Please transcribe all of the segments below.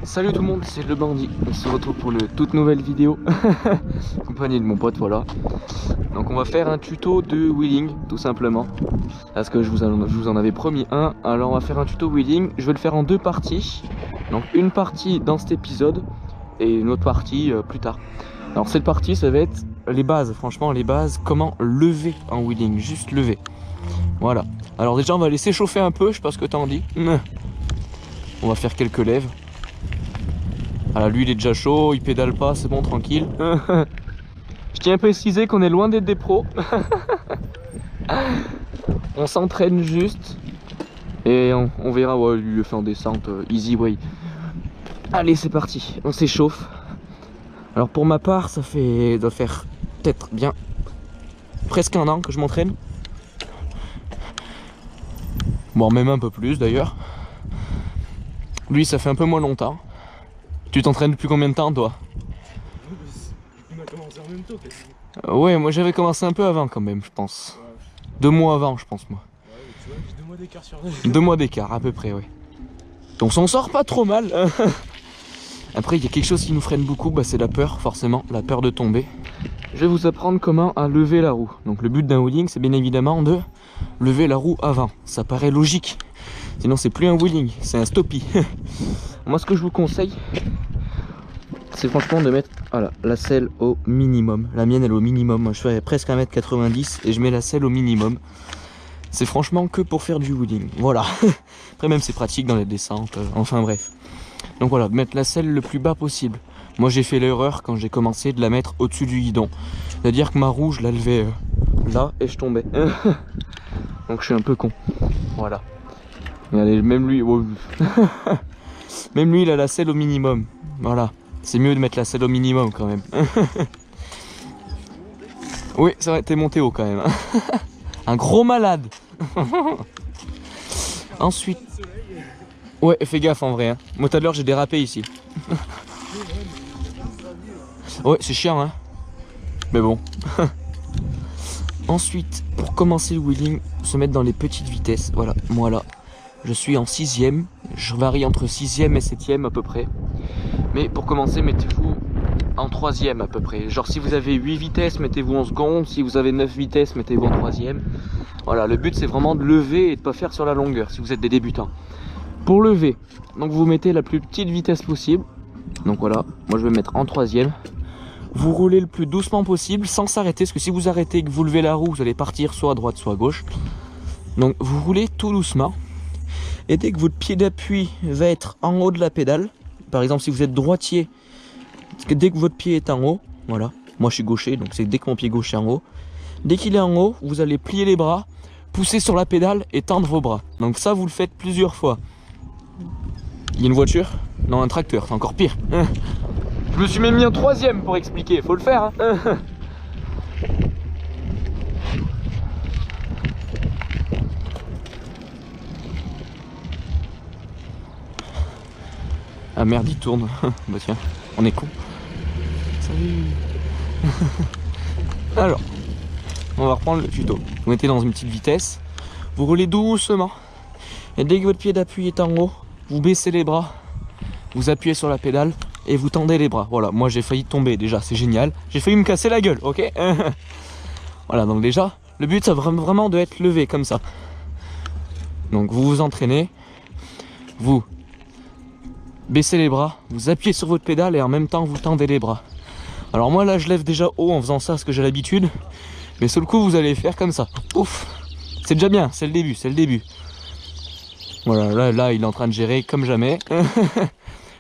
Salut tout le monde, c'est le bandit. On se retrouve pour une toute nouvelle vidéo accompagné de mon pote, voilà. Donc on va faire un tuto de wheeling tout simplement, parce que je vous en avais promis un. Alors on va faire un tuto wheeling, je vais le faire en deux parties. Donc une partie dans cet épisode et une autre partie plus tard. Alors cette partie ça va être les bases, franchement les bases, comment lever en wheeling, juste lever. Voilà, alors déjà on va laisser chauffer un peu, je sais pas ce que t'en dis. On va faire quelques lèvres. Voilà, lui il est déjà chaud, il pédale pas, c'est bon, tranquille. Je tiens à préciser qu'on est loin d'être des pros. On s'entraîne juste. Et on verra, ouais, lui le fait en descente, easy way. Allez, c'est parti, on s'échauffe. Alors pour ma part, doit faire peut-être bien presque un an que je m'entraîne. Bon, même un peu plus d'ailleurs. Lui, ça fait un peu moins longtemps. Tu t'entraînes depuis combien de temps, toi? On a commencé en même temps, ouais, moi j'avais commencé un peu avant quand même, je pense. Ouais. 2 mois avant, je pense, moi. Ouais, tu vois, j'ai 2 mois d'écart sur les... 2 mois d'écart, à peu près, oui. Donc on s'en sort pas trop mal. Après, il y a quelque chose qui nous freine beaucoup, bah, c'est la peur, forcément, la peur de tomber. Je vais vous apprendre comment à lever la roue. Donc le but d'un wheeling, c'est bien évidemment de lever la roue avant. Ça paraît logique. Sinon, c'est plus un wheeling, c'est un stoppie. Moi, ce que je vous conseille, c'est franchement de mettre la selle au minimum. La mienne, elle est au minimum. Moi, je fais presque 1m90 et je mets la selle au minimum. C'est franchement que pour faire du wheeling. Voilà. Après, même, c'est pratique dans les descentes. Enfin, bref. Donc voilà, mettre la selle le plus bas possible. Moi, j'ai fait l'erreur quand j'ai commencé de la mettre au-dessus du guidon. C'est-à-dire que ma roue, je la levais là et je tombais. Donc, je suis un peu con. Voilà. Regardez, même lui, oh. Même lui, il a la selle au minimum. Voilà. C'est mieux de mettre la selle au minimum quand même. Oui, c'est vrai, t'es monté haut quand même. Un gros malade. Ensuite. Ouais, fais gaffe en vrai. Hein. Moi tout à l'heure j'ai dérapé ici. Ouais, c'est chiant hein. Mais bon. Ensuite, pour commencer le wheeling, se mettre dans les petites vitesses. Voilà, moi là, je suis en 6ème. Je varie entre 6ème et 7ème à peu près. Mais pour commencer, mettez-vous en 3ème à peu près. Genre si vous avez 8 vitesses, mettez-vous en seconde. Si vous avez 9 vitesses, mettez-vous en 3ème. Voilà, le but c'est vraiment de lever et de ne pas faire sur la longueur si vous êtes des débutants. Pour lever, donc vous mettez la plus petite vitesse possible. Donc voilà, moi je vais me mettre en 3ème. Vous roulez le plus doucement possible sans s'arrêter. Parce que si vous arrêtez et que vous levez la roue, vous allez partir soit à droite soit à gauche. Donc vous roulez tout doucement. Et dès que votre pied d'appui va être en haut de la pédale, par exemple si vous êtes droitier, dès que votre pied est en haut, voilà, moi je suis gaucher, donc c'est dès que mon pied gauche est en haut, dès qu'il est en haut, vous allez plier les bras, pousser sur la pédale et tendre vos bras. Donc ça vous le faites plusieurs fois. Il y a une voiture? Non, un tracteur, c'est encore pire. Je me suis même mis en 3ème pour expliquer, faut le faire. Hein. Ah merde, il tourne. Bah tiens, on est con. Salut. Alors, on va reprendre le tuto. Vous mettez dans une petite vitesse, vous roulez doucement. Et dès que votre pied d'appui est en haut, vous baissez les bras, vous appuyez sur la pédale et vous tendez les bras. Voilà, moi j'ai failli tomber déjà, c'est génial. J'ai failli me casser la gueule, ok. Voilà, donc déjà, le but c'est vraiment de être levé comme ça. Donc vous vous entraînez, vous baissez les bras, vous appuyez sur votre pédale et en même temps vous tendez les bras. Alors moi là je lève déjà haut en faisant ça parce que j'ai l'habitude. Mais sur le coup vous allez faire comme ça. Ouf. C'est déjà bien, c'est le début, c'est le début. Voilà, là il est en train de gérer comme jamais.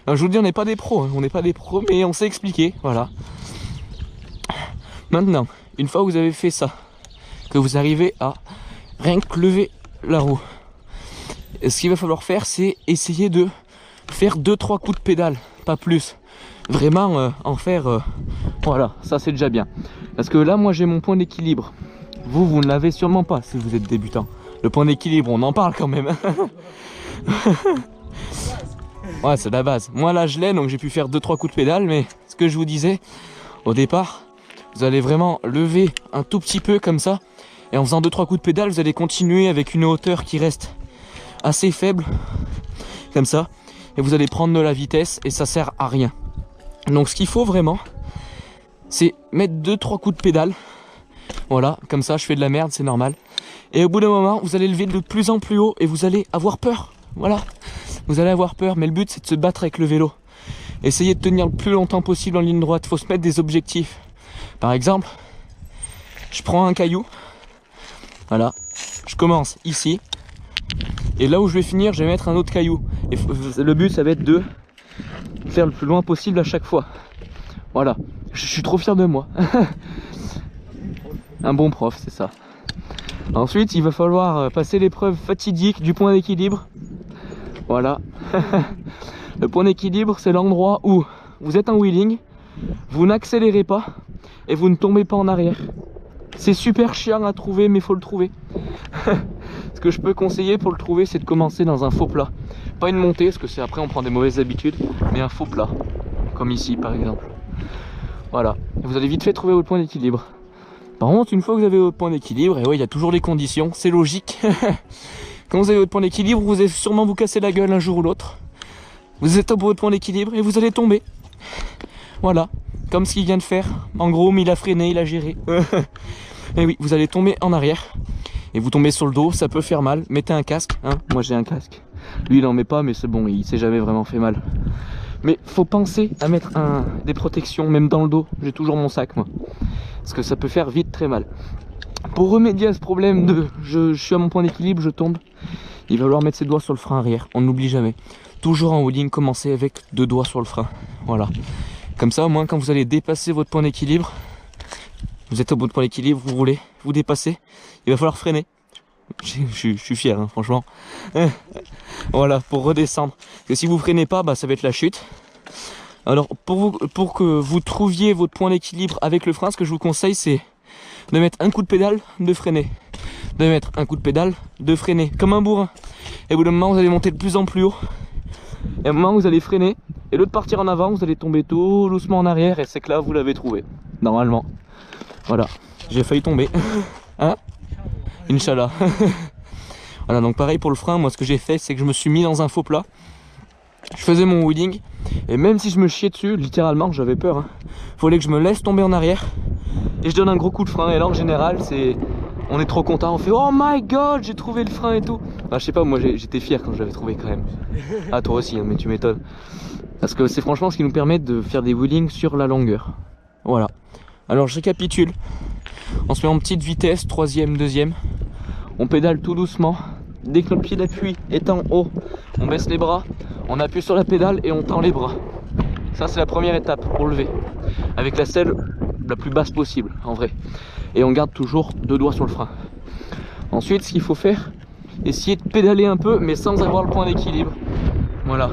Alors, je vous le dis, on n'est pas des pros, hein. On n'est pas des pros, mais on sait expliquer, voilà. Maintenant, une fois que vous avez fait ça, que vous arrivez à rien que lever la roue, ce qu'il va falloir faire, c'est essayer de faire 2-3 coups de pédale, pas plus. Vraiment en faire, voilà, ça c'est déjà bien. Parce que là, moi j'ai mon point d'équilibre. Vous ne l'avez sûrement pas si vous êtes débutant. Le point d'équilibre, on en parle quand même. Ouais, c'est la base. Moi là je l'ai, donc j'ai pu faire 2-3 coups de pédale. Mais ce que je vous disais au départ, vous allez vraiment lever un tout petit peu comme ça. Et en faisant 2-3 coups de pédale, vous allez continuer avec une hauteur qui reste assez faible. Comme ça. et vous allez prendre de la vitesse et ça sert à rien. Donc ce qu'il faut vraiment, c'est mettre 2-3 coups de pédale. Voilà, comme ça je fais de la merde, c'est normal. Et au bout d'un moment, vous allez lever de plus en plus haut et vous allez avoir peur. Voilà, vous allez avoir peur, mais le but c'est de se battre avec le vélo. Essayez de tenir le plus longtemps possible en ligne droite, il faut se mettre des objectifs. Par exemple, je prends un caillou, voilà, je commence ici, et là où je vais finir, je vais mettre un autre caillou. Et le but, ça va être de faire le plus loin possible à chaque fois. Voilà, je suis trop fier de moi. Un bon prof, c'est ça. Ensuite, il va falloir passer l'épreuve fatidique du point d'équilibre. Voilà. Le point d'équilibre, c'est l'endroit où vous êtes en wheeling, vous n'accélérez pas et vous ne tombez pas en arrière. C'est super chiant à trouver, mais il faut le trouver. Ce que je peux conseiller pour le trouver, c'est de commencer dans un faux plat. Pas une montée, parce que c'est après on prend des mauvaises habitudes, mais un faux plat. Comme ici par exemple. Voilà. Et vous allez vite fait trouver votre point d'équilibre. Par contre, une fois que vous avez votre point d'équilibre, et oui, il y a toujours les conditions, c'est logique. Quand vous avez votre point d'équilibre, vous allez sûrement vous casser la gueule un jour ou l'autre. Vous êtes au bout de votre point d'équilibre et vous allez tomber. Voilà. Comme ce qu'il vient de faire. En gros, mais il a freiné, il a géré. Et oui, vous allez tomber en arrière. Et vous tombez sur le dos, ça peut faire mal. Mettez un casque, hein. Moi j'ai un casque. Lui il en met pas, mais c'est bon, il s'est jamais vraiment fait mal. Mais faut penser à mettre des protections, même dans le dos. J'ai toujours mon sac moi. Parce que ça peut faire vite très mal. Pour remédier à ce problème de je suis à mon point d'équilibre, je tombe, il va falloir mettre ses doigts sur le frein arrière. On n'oublie jamais. Toujours en wheeling, commencez avec 2 doigts sur le frein. Voilà. Comme ça, au moins, quand vous allez dépasser votre point d'équilibre, vous êtes au bout de point d'équilibre, vous roulez, vous dépassez, il va falloir freiner. Je suis fier, hein, franchement. Voilà, pour redescendre. Parce que si vous freinez pas, bah, ça va être la chute. Alors, pour que vous trouviez votre point d'équilibre avec le frein, ce que je vous conseille, c'est de mettre un coup de pédale, de freiner. De mettre un coup de pédale, de freiner, comme un bourrin. Et au bout d'un moment, vous allez monter de plus en plus haut. Et à un moment, vous allez freiner. Et l'autre partir en avant, vous allez tomber tout doucement en arrière. Et c'est que là, vous l'avez trouvé. Normalement. Voilà. J'ai failli tomber. Hein? Inch'Allah. Voilà, donc pareil pour le frein. Moi, ce que j'ai fait, c'est que je me suis mis dans un faux plat. Je faisais mon wheeling. Et même si je me chiais dessus, littéralement, j'avais peur. Hein. Fallait que je me laisse tomber en arrière. Et je donne un gros coup de frein. Et là, en général, c'est... On est trop content, on fait oh my god, j'ai trouvé le frein et tout. Enfin, je sais pas, moi j'étais fier quand je l'avais trouvé quand même. Ah, toi aussi, hein, mais tu m'étonnes. Parce que c'est franchement ce qui nous permet de faire des wheelings sur la longueur. Voilà. Alors je récapitule. On se met en petite vitesse, 3e, 2e. On pédale tout doucement. Dès que notre pied d'appui est en haut, on baisse les bras, on appuie sur la pédale et on tend les bras. Ça c'est la première étape pour lever. Avec la selle la plus basse possible en vrai. Et on garde toujours 2 doigts sur le frein. Ensuite, ce qu'il faut faire, essayer de pédaler un peu, mais sans avoir le point d'équilibre. Voilà.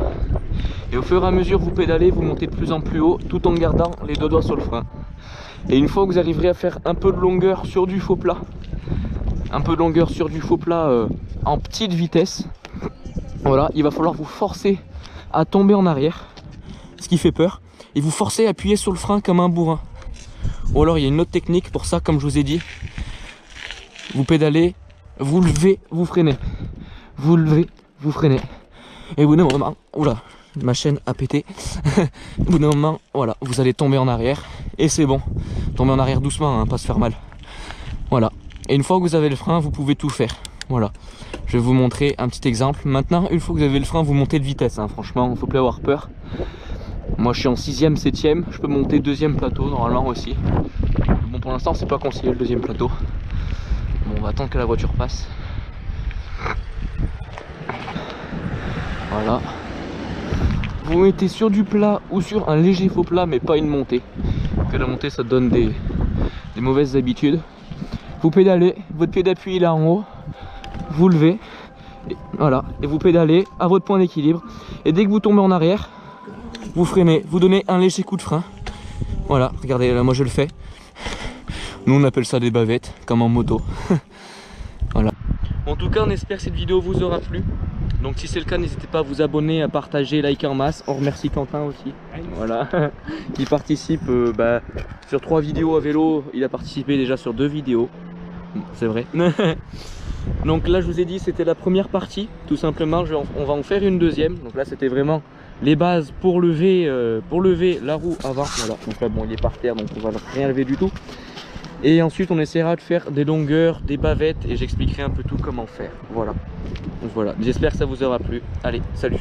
Et au fur et à mesure que vous pédalez, vous montez de plus en plus haut, tout en gardant les 2 doigts sur le frein. Et une fois que vous arriverez à faire un peu de longueur sur du faux plat, en petite vitesse, voilà, il va falloir vous forcer à tomber en arrière, ce qui fait peur, et vous forcer à appuyer sur le frein comme un bourrin. Ou alors il y a une autre technique pour ça, comme je vous ai dit. Vous pédalez, vous levez, vous freinez. Vous levez, vous freinez. Et au bout d'un moment, oula, ma chaîne a pété. Au bout d'un moment, voilà, vous allez tomber en arrière. Et c'est bon. Tomber en arrière doucement, hein, pas se faire mal. Voilà. Et une fois que vous avez le frein, vous pouvez tout faire. Voilà. Je vais vous montrer un petit exemple. Maintenant, une fois que vous avez le frein, vous montez de vitesse. Hein. Franchement, il ne faut plus avoir peur. Moi je suis en 6e, 7e, je peux monter 2e plateau normalement aussi. Bon, pour l'instant c'est pas conseillé le 2e plateau. Bon, on va attendre que la voiture passe. Voilà. Vous mettez sur du plat ou sur un léger faux plat, mais pas une montée. Parce que la montée ça donne des mauvaises habitudes. Vous pédalez, votre pied d'appui est là en haut, vous levez, et voilà, et vous pédalez à votre point d'équilibre. Et dès que vous tombez en arrière, vous freinez, vous donnez un léger coup de frein. Voilà, regardez, là moi je le fais. Nous on appelle ça des bavettes, comme en moto. Voilà. En tout cas, on espère que cette vidéo vous aura plu. Donc si c'est le cas, n'hésitez pas à vous abonner, à partager, liker en masse. On remercie Quentin aussi. Voilà. Qui participe sur 3 vidéos à vélo. Il a participé déjà sur 2 vidéos. C'est vrai. Donc là je vous ai dit c'était la première partie tout simplement, on va en faire une deuxième. Donc là c'était vraiment les bases pour lever la roue avant. Voilà, donc là bon il est par terre donc on va rien lever du tout. Et ensuite on essaiera de faire des longueurs, des bavettes et j'expliquerai un peu tout comment faire. Voilà, donc voilà, j'espère que ça vous aura plu. Allez, salut.